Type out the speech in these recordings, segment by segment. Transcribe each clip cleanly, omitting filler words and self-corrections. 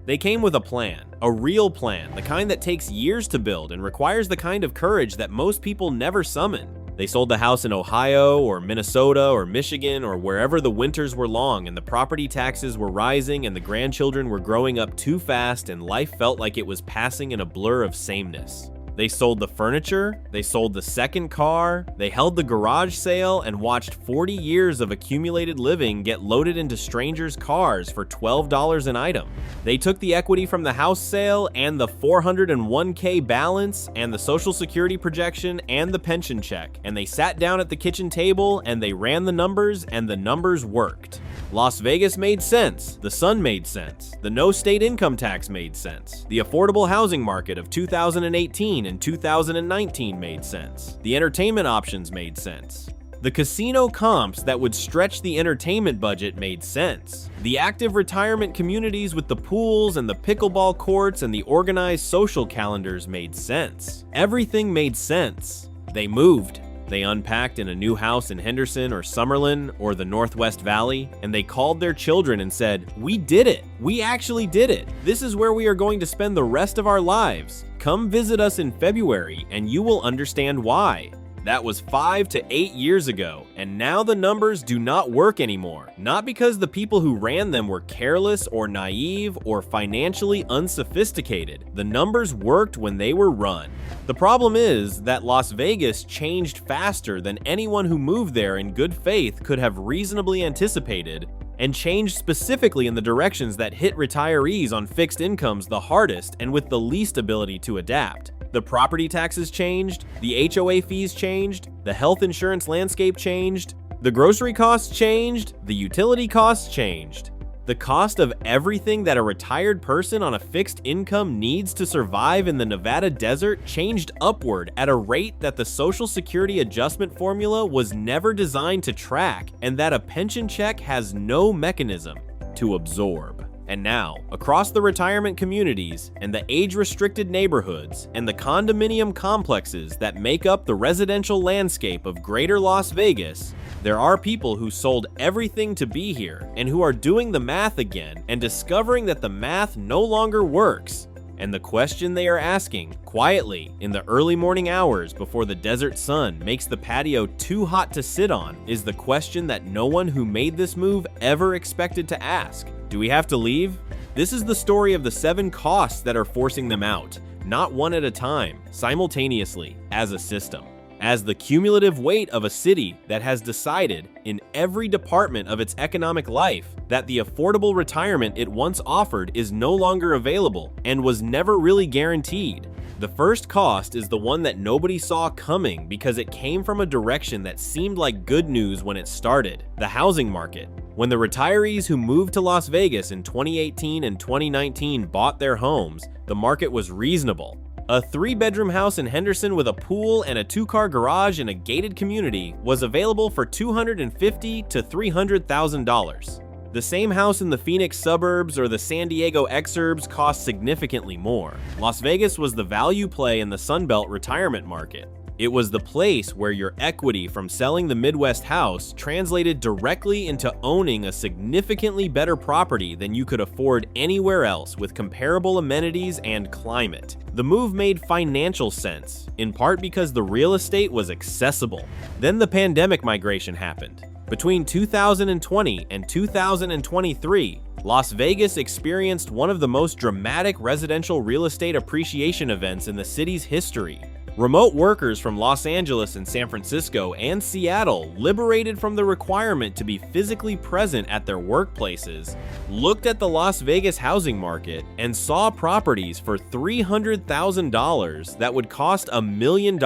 They came with a plan, a real plan, the kind that takes years to build and requires the kind of courage that most people never summon. They sold the house in Ohio or Minnesota or Michigan or wherever the winters were long and the property taxes were rising and the grandchildren were growing up too fast and life felt like it was passing in a blur of sameness. They sold the furniture, they sold the second car, they held the garage sale and watched 40 years of accumulated living get loaded into strangers' cars for $12 an item. They took the equity from the house sale and the 401k balance and the Social Security projection and the pension check, and they sat down at the kitchen table and they ran the numbers and the numbers worked. Las Vegas made sense, the sun made sense, the no state income tax made sense, the affordable housing market of 2018 and 2019 made sense, the entertainment options made sense, the casino comps that would stretch the entertainment budget made sense, the active retirement communities with the pools and the pickleball courts and the organized social calendars made sense. Everything made sense. They moved. They unpacked in a new house in Henderson or Summerlin or the Northwest Valley, and they called their children and said, "We did it. We actually did it. This is where we are going to spend the rest of our lives. Come visit us in February and you will understand why." That was 5 to 8 years ago, and now the numbers do not work anymore. Not because the people who ran them were careless or naive or financially unsophisticated. The numbers worked when they were run. The problem is that Las Vegas changed faster than anyone who moved there in good faith could have reasonably anticipated, and changed specifically in the directions that hit retirees on fixed incomes the hardest and with the least ability to adapt. The property taxes changed, the HOA fees changed, the health insurance landscape changed, the grocery costs changed, the utility costs changed. The cost of everything that a retired person on a fixed income needs to survive in the Nevada desert changed upward at a rate that the Social Security adjustment formula was never designed to track, and that a pension check has no mechanism to absorb. And now, across the retirement communities and the age-restricted neighborhoods and the condominium complexes that make up the residential landscape of Greater Las Vegas, there are people who sold everything to be here and who are doing the math again and discovering that the math no longer works. And the question they are asking, quietly, in the early morning hours before the desert sun makes the patio too hot to sit on, is the question that no one who made this move ever expected to ask. Do we have to leave? This is the story of the 7 costs that are forcing them out, not one at a time, simultaneously, as a system. As the cumulative weight of a city that has decided, in every department of its economic life, that the affordable retirement it once offered is no longer available and was never really guaranteed. The first cost is the one that nobody saw coming because it came from a direction that seemed like good news when it started: the housing market. When the retirees who moved to Las Vegas in 2018 and 2019 bought their homes, the market was reasonable. A 3-bedroom house in Henderson with a pool and a 2-car garage in a gated community was available for $250,000 to $300,000. The same house in the Phoenix suburbs or the San Diego exurbs cost significantly more. Las Vegas was the value play in the Sunbelt retirement market. It was the place where your equity from selling the Midwest house translated directly into owning a significantly better property than you could afford anywhere else with comparable amenities and climate. The move made financial sense, in part because the real estate was accessible. Then the pandemic migration happened. Between 2020 and 2023, Las Vegas experienced one of the most dramatic residential real estate appreciation events in the city's history. Remote workers from Los Angeles and San Francisco and Seattle, liberated from the requirement to be physically present at their workplaces, looked at the Las Vegas housing market and saw properties for $300,000 that would cost $1 million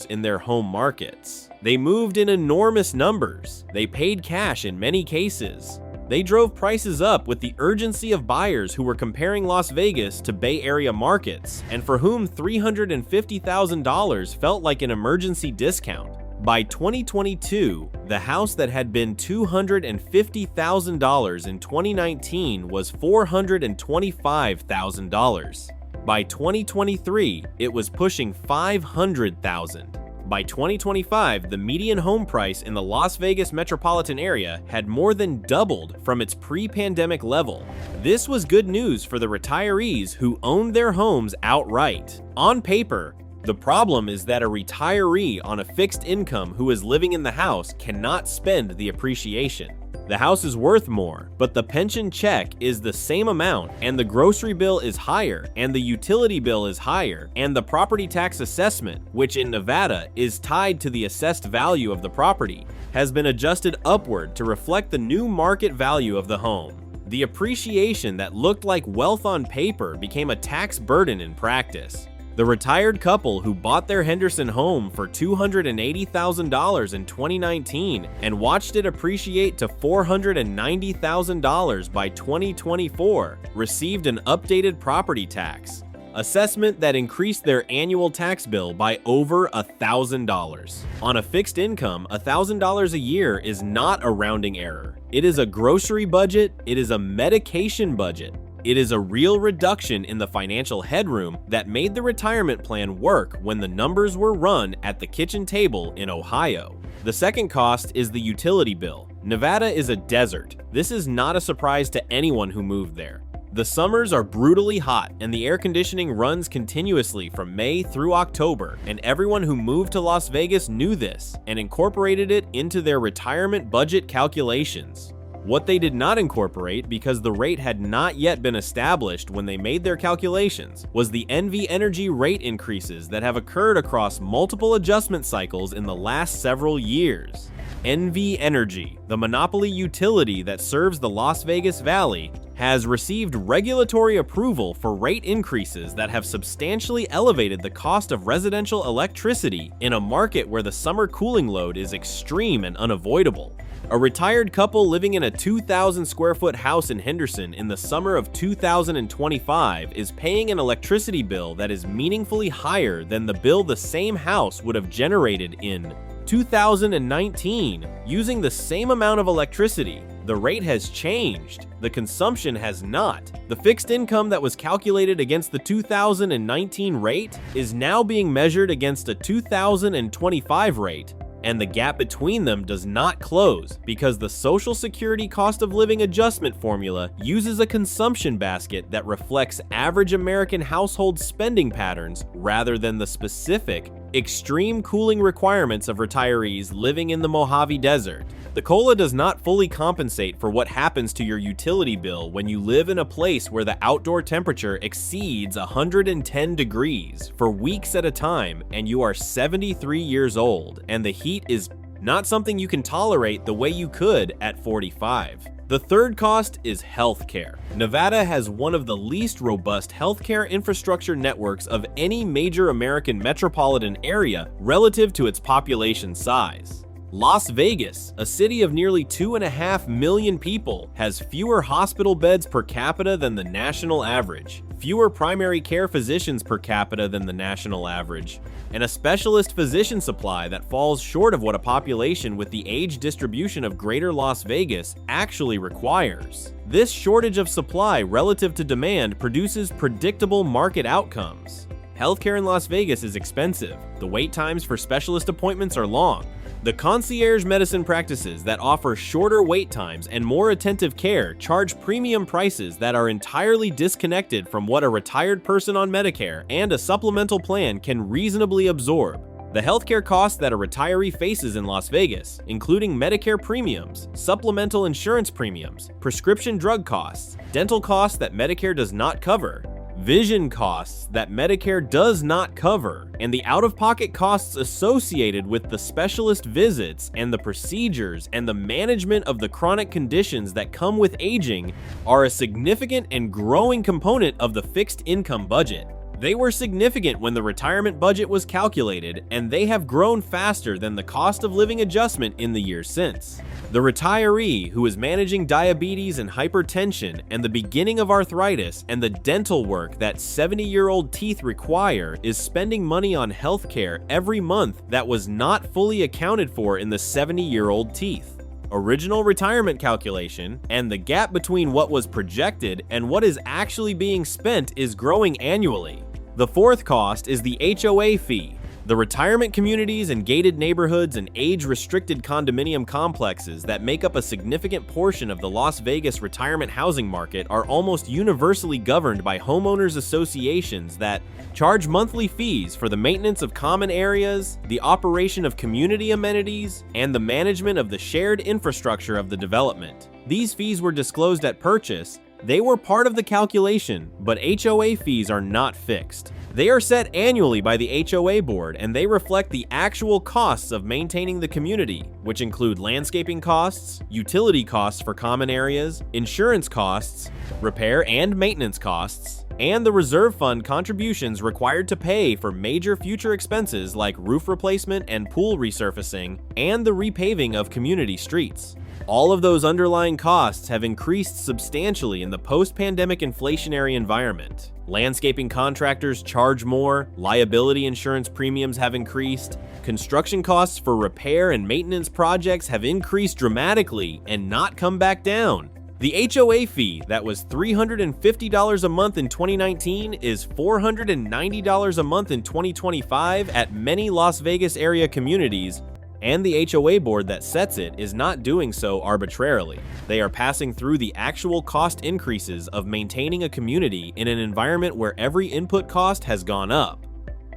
in their home markets. They moved in enormous numbers. They paid cash in many cases. They drove prices up with the urgency of buyers who were comparing Las Vegas to Bay Area markets, and for whom $350,000 felt like an emergency discount. By 2022, the house that had been $250,000 in 2019 was $425,000. By 2023, it was pushing $500,000. By 2025, the median home price in the Las Vegas metropolitan area had more than doubled from its pre-pandemic level. This was good news for the retirees who owned their homes outright. On paper, the problem is that a retiree on a fixed income who is living in the house cannot spend the appreciation. The house is worth more, but the pension check is the same amount, and the grocery bill is higher, and the utility bill is higher, and the property tax assessment, which in Nevada is tied to the assessed value of the property, has been adjusted upward to reflect the new market value of the home. The appreciation that looked like wealth on paper became a tax burden in practice. The retired couple who bought their Henderson home for $280,000 in 2019 and watched it appreciate to $490,000 by 2024 received an updated property tax assessment that increased their annual tax bill by over $1,000. On a fixed income, $1,000 a year is not a rounding error. It is a grocery budget, it is a medication budget. It is a real reduction in the financial headroom that made the retirement plan work when the numbers were run at the kitchen table in Ohio. The second cost is the utility bill. Nevada is a desert. This is not a surprise to anyone who moved there. The summers are brutally hot and the air conditioning runs continuously from May through October, and everyone who moved to Las Vegas knew this and incorporated it into their retirement budget calculations. What they did not incorporate, because the rate had not yet been established when they made their calculations, was the NV Energy rate increases that have occurred across multiple adjustment cycles in the last several years. NV Energy, the monopoly utility that serves the Las Vegas Valley, has received regulatory approval for rate increases that have substantially elevated the cost of residential electricity in a market where the summer cooling load is extreme and unavoidable. A retired couple living in a 2,000 square foot house in Henderson in the summer of 2025 is paying an electricity bill that is meaningfully higher than the bill the same house would have generated in 2019 using the same amount of electricity. The rate has changed. The consumption has not. The fixed income that was calculated against the 2019 rate is now being measured against a 2025 rate. And the gap between them does not close because the Social Security cost of living adjustment formula uses a consumption basket that reflects average American household spending patterns rather than the specific, extreme cooling requirements of retirees living in the Mojave Desert. The COLA does not fully compensate for what happens to your utility bill when you live in a place where the outdoor temperature exceeds 110 degrees for weeks at a time and you are 73 years old, and the heat is not something you can tolerate the way you could at 45. The third cost is healthcare. Nevada has one of the least robust healthcare infrastructure networks of any major American metropolitan area relative to its population size. Las Vegas, a city of nearly 2.5 million people, has fewer hospital beds per capita than the national average, fewer primary care physicians per capita than the national average, and a specialist physician supply that falls short of what a population with the age distribution of greater Las Vegas actually requires. This shortage of supply relative to demand produces predictable market outcomes. Healthcare in Las Vegas is expensive. The wait times for specialist appointments are long. The concierge medicine practices that offer shorter wait times and more attentive care charge premium prices that are entirely disconnected from what a retired person on Medicare and a supplemental plan can reasonably absorb. The healthcare costs that a retiree faces in Las Vegas, including Medicare premiums, supplemental insurance premiums, prescription drug costs, dental costs that Medicare does not cover, vision costs that Medicare does not cover, and the out-of-pocket costs associated with the specialist visits and the procedures and the management of the chronic conditions that come with aging are a significant and growing component of the fixed income budget. They were significant when the retirement budget was calculated, and they have grown faster than the cost of living adjustment in the years since. The retiree who is managing diabetes and hypertension and the beginning of arthritis and the dental work that 70-year-old teeth require is spending money on healthcare every month that was not fully accounted for in the 70-year-old teeth. Original retirement calculation, and the gap between what was projected and what is actually being spent is growing annually. The fourth cost is the HOA fee. The The retirement communities and gated neighborhoods and age-restricted condominium complexes that make up a significant portion of the Las Vegas retirement housing market are almost universally governed by homeowners associations that charge monthly fees for the maintenance of common areas, the operation of community amenities, and the management of the shared infrastructure of the development. These fees were disclosed at purchase. They were part of the calculation, but HOA fees are not fixed. They are set annually by the HOA board, and they reflect the actual costs of maintaining the community, which include landscaping costs, utility costs for common areas, insurance costs, repair and maintenance costs, and the reserve fund contributions required to pay for major future expenses like roof replacement and pool resurfacing, and the repaving of community streets. All of those underlying costs have increased substantially in the post-pandemic inflationary environment. Landscaping contractors charge more, liability insurance premiums have increased, construction costs for repair and maintenance projects have increased dramatically and not come back down. The HOA fee that was $350 a month in 2019 is $490 a month in 2025 at many Las Vegas area communities, and the HOA board that sets it is not doing so arbitrarily. They are passing through the actual cost increases of maintaining a community in an environment where every input cost has gone up.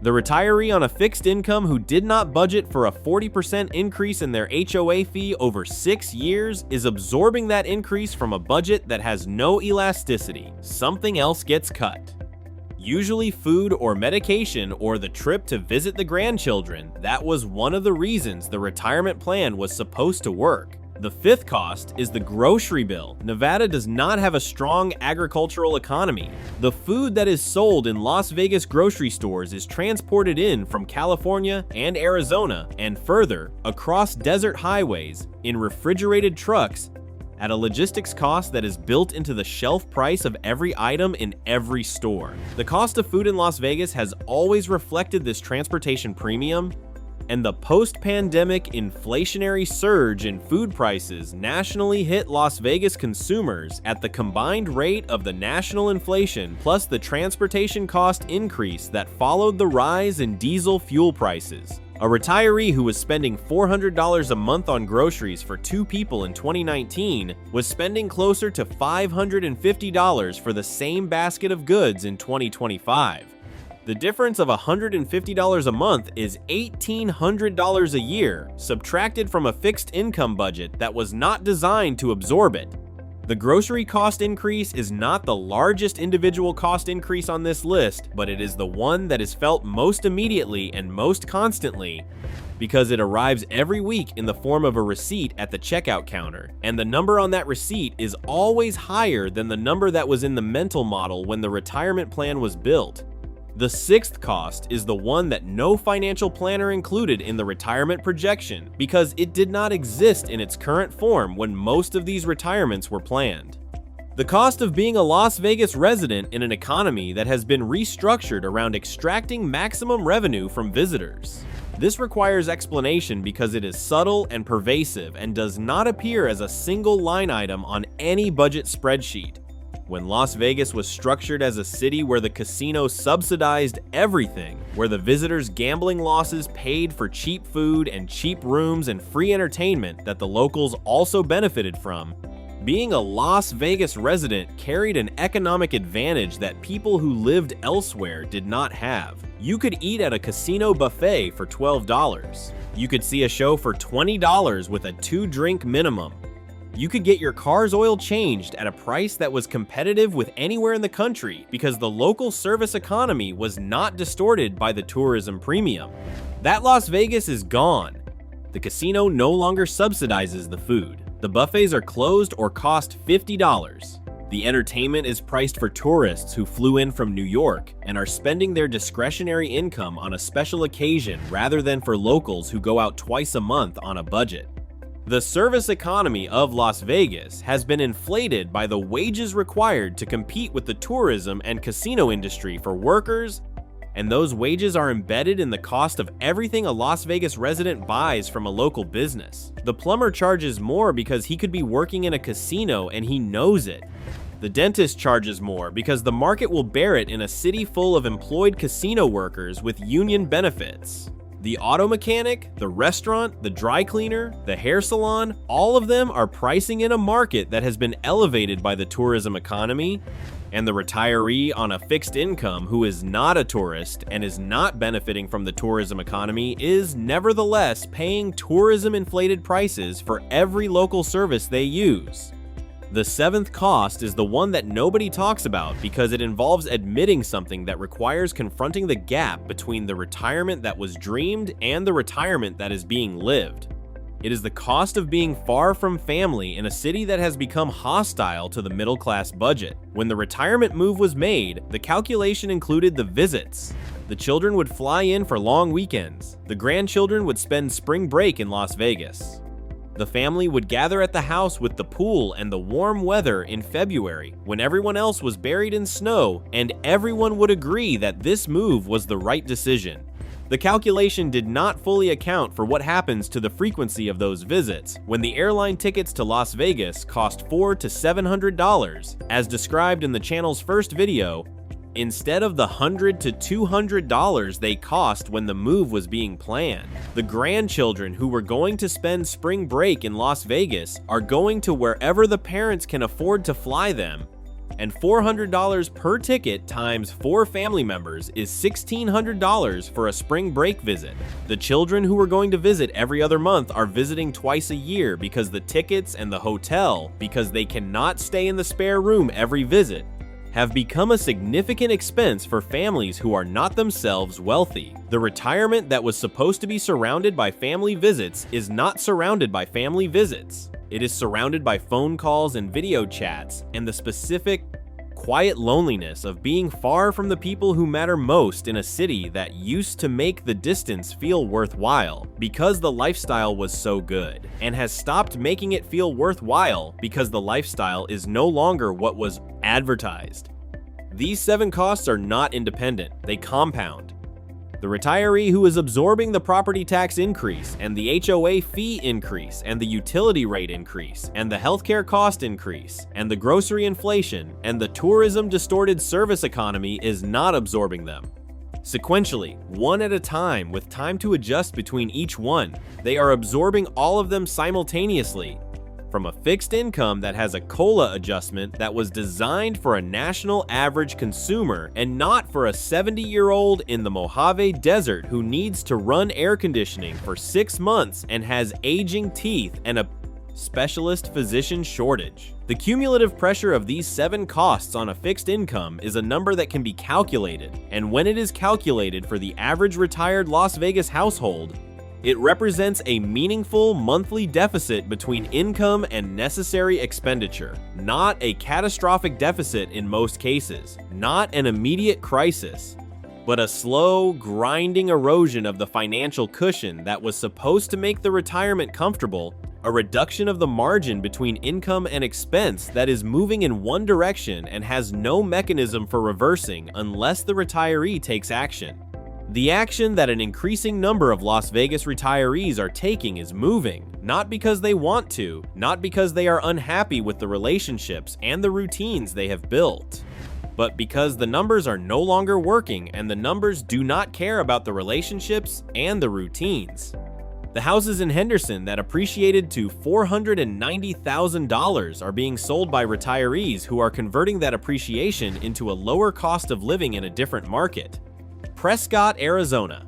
The retiree on a fixed income who did not budget for a 40% increase in their HOA fee over 6 years is absorbing that increase from a budget that has no elasticity. Something else gets cut. Usually food or medication or the trip to visit the grandchildren. That was one of the reasons the retirement plan was supposed to work. The fifth cost is the grocery bill. Nevada does not have a strong agricultural economy. The food that is sold in Las Vegas grocery stores is transported in from California and Arizona and further across desert highways in refrigerated trucks at a logistics cost that is built into the shelf price of every item in every store. The cost of food in Las Vegas has always reflected this transportation premium, and the post-pandemic inflationary surge in food prices nationally hit Las Vegas consumers at the combined rate of the national inflation plus the transportation cost increase that followed the rise in diesel fuel prices. A retiree who was spending $400 a month on groceries for 2 people in 2019 was spending closer to $550 for the same basket of goods in 2025. The difference of $150 a month is $1,800 a year, subtracted from a fixed income budget that was not designed to absorb it. The grocery cost increase is not the largest individual cost increase on this list, but it is the one that is felt most immediately and most constantly because it arrives every week in the form of a receipt at the checkout counter, and the number on that receipt is always higher than the number that was in the mental model when the retirement plan was built. The sixth cost is the one that no financial planner included in the retirement projection because it did not exist in its current form when most of these retirements were planned. The cost of being a Las Vegas resident in an economy that has been restructured around extracting maximum revenue from visitors. This requires explanation because it is subtle and pervasive and does not appear as a single line item on any budget spreadsheet. When Las Vegas was structured as a city where the casino subsidized everything, where the visitors' gambling losses paid for cheap food and cheap rooms and free entertainment that the locals also benefited from, being a Las Vegas resident carried an economic advantage that people who lived elsewhere did not have. You could eat at a casino buffet for $12. You could see a show for $20 with a 2-drink minimum. You could get your car's oil changed at a price that was competitive with anywhere in the country because the local service economy was not distorted by the tourism premium. That Las Vegas is gone. The casino no longer subsidizes the food. The buffets are closed or cost $50. The entertainment is priced for tourists who flew in from New York and are spending their discretionary income on a special occasion rather than for locals who go out twice a month on a budget. The service economy of Las Vegas has been inflated by the wages required to compete with the tourism and casino industry for workers, and those wages are embedded in the cost of everything a Las Vegas resident buys from a local business. The plumber charges more because he could be working in a casino and he knows it. The dentist charges more because the market will bear it in a city full of employed casino workers with union benefits. The auto mechanic, the restaurant, the dry cleaner, the hair salon, all of them are pricing in a market that has been elevated by the tourism economy, and the retiree on a fixed income who is not a tourist and is not benefiting from the tourism economy is nevertheless paying tourism-inflated prices for every local service they use. The seventh cost is the one that nobody talks about because it involves admitting something that requires confronting the gap between the retirement that was dreamed and the retirement that is being lived. It is the cost of being far from family in a city that has become hostile to the middle-class budget. When the retirement move was made, the calculation included the visits. The children would fly in for long weekends. The grandchildren would spend spring break in Las Vegas. The family would gather at the house with the pool and the warm weather in February when everyone else was buried in snow, and everyone would agree that this move was the right decision. The calculation did not fully account for what happens to the frequency of those visits when the airline tickets to Las Vegas cost $400 to $700, as described in the channel's first video, instead of the $100 to $200 they cost when the move was being planned. The grandchildren who were going to spend spring break in Las Vegas are going to wherever the parents can afford to fly them, and $400 per ticket times 4 family members is $1,600 for a spring break visit. The children who are going to visit every other month are visiting twice a year because the tickets and the hotel, because they cannot stay in the spare room every visit, have become a significant expense for families who are not themselves wealthy. The retirement that was supposed to be surrounded by family visits is not surrounded by family visits. It is surrounded by phone calls and video chats and the specific, quiet loneliness of being far from the people who matter most in a city that used to make the distance feel worthwhile because the lifestyle was so good, and has stopped making it feel worthwhile because the lifestyle is no longer what was advertised. These 7 costs are not independent, they compound. The retiree who is absorbing the property tax increase and the HOA fee increase and the utility rate increase and the healthcare cost increase and the grocery inflation and the tourism distorted service economy is not absorbing them. Sequentially, one at a time with time to adjust between each one, they are absorbing all of them simultaneously. From a fixed income that has a COLA adjustment that was designed for a national average consumer and not for a 70-year-old in the Mojave Desert who needs to run air conditioning for 6 months and has aging teeth and a specialist physician shortage. The cumulative pressure of these 7 costs on a fixed income is a number that can be calculated, and when it is calculated for the average retired Las Vegas household, it represents a meaningful monthly deficit between income and necessary expenditure, not a catastrophic deficit in most cases, not an immediate crisis, but a slow, grinding erosion of the financial cushion that was supposed to make the retirement comfortable, a reduction of the margin between income and expense that is moving in one direction and has no mechanism for reversing unless the retiree takes action. The action that an increasing number of Las Vegas retirees are taking is moving, not because they want to, not because they are unhappy with the relationships and the routines they have built, but because the numbers are no longer working and the numbers do not care about the relationships and the routines. The houses in Henderson that appreciated to $490,000 are being sold by retirees who are converting that appreciation into a lower cost of living in a different market. Prescott, Arizona,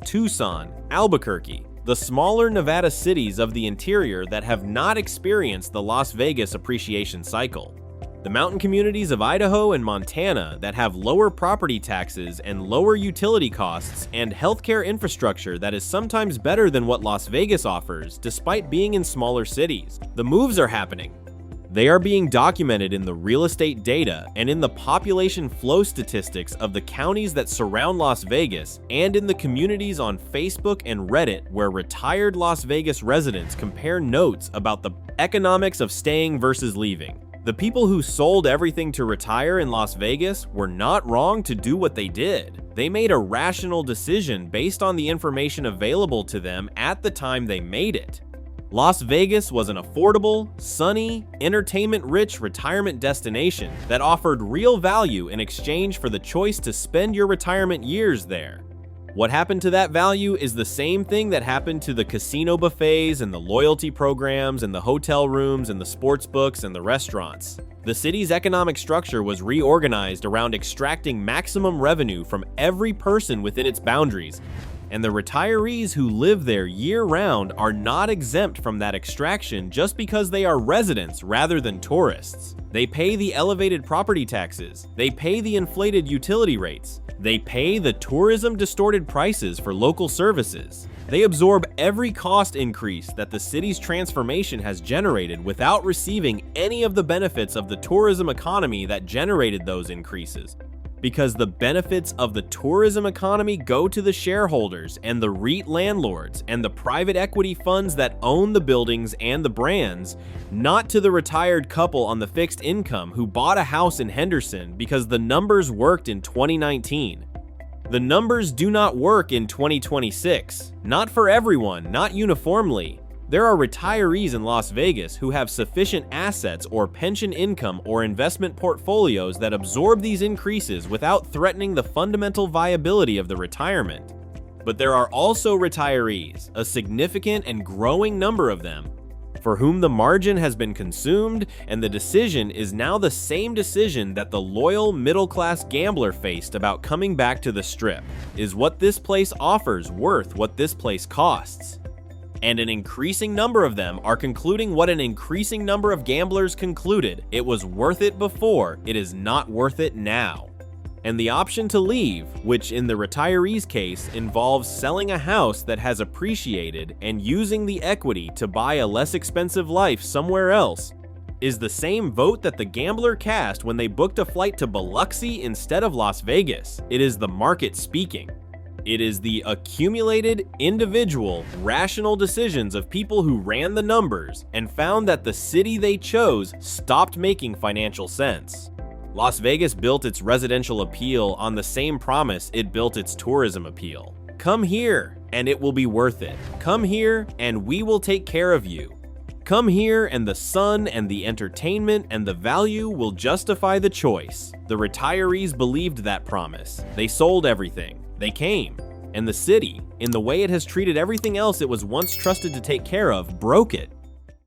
Tucson, Albuquerque, the smaller Nevada cities of the interior that have not experienced the Las Vegas appreciation cycle. The mountain communities of Idaho and Montana that have lower property taxes and lower utility costs and healthcare infrastructure that is sometimes better than what Las Vegas offers despite being in smaller cities. The moves are happening. They are being documented in the real estate data and in the population flow statistics of the counties that surround Las Vegas and in the communities on Facebook and Reddit where retired Las Vegas residents compare notes about the economics of staying versus leaving. The people who sold everything to retire in Las Vegas were not wrong to do what they did. They made a rational decision based on the information available to them at the time they made it. Las Vegas was an affordable, sunny, entertainment-rich retirement destination that offered real value in exchange for the choice to spend your retirement years there. What happened to that value is the same thing that happened to the casino buffets and the loyalty programs and the hotel rooms and the sports books and the restaurants. The city's economic structure was reorganized around extracting maximum revenue from every person within its boundaries, and the retirees who live there year-round are not exempt from that extraction just because they are residents rather than tourists. They pay the elevated property taxes, they pay the inflated utility rates, they pay the tourism-distorted prices for local services. They absorb every cost increase that the city's transformation has generated without receiving any of the benefits of the tourism economy that generated those increases. Because the benefits of the tourism economy go to the shareholders and the REIT landlords and the private equity funds that own the buildings and the brands, not to the retired couple on the fixed income who bought a house in Henderson because the numbers worked in 2019. The numbers do not work in 2026. Not for everyone, not uniformly. There are retirees in Las Vegas who have sufficient assets or pension income or investment portfolios that absorb these increases without threatening the fundamental viability of the retirement. But there are also retirees, a significant and growing number of them, for whom the margin has been consumed, and the decision is now the same decision that the loyal middle-class gambler faced about coming back to the Strip. Is what this place offers worth what this place costs? And an increasing number of them are concluding what an increasing number of gamblers concluded: it was worth it before, it is not worth it now. And the option to leave, which in the retirees' case involves selling a house that has appreciated and using the equity to buy a less expensive life somewhere else, is the same vote that the gambler cast when they booked a flight to Biloxi instead of Las Vegas. It is the market speaking. It is the accumulated, individual, rational decisions of people who ran the numbers and found that the city they chose stopped making financial sense. Las Vegas built its residential appeal on the same promise it built its tourism appeal. Come here, and it will be worth it. Come here, and we will take care of you. Come here, and the sun and the entertainment and the value will justify the choice. The retirees believed that promise. They sold everything. They came, and the city, in the way it has treated everything else it was once trusted to take care of, broke it.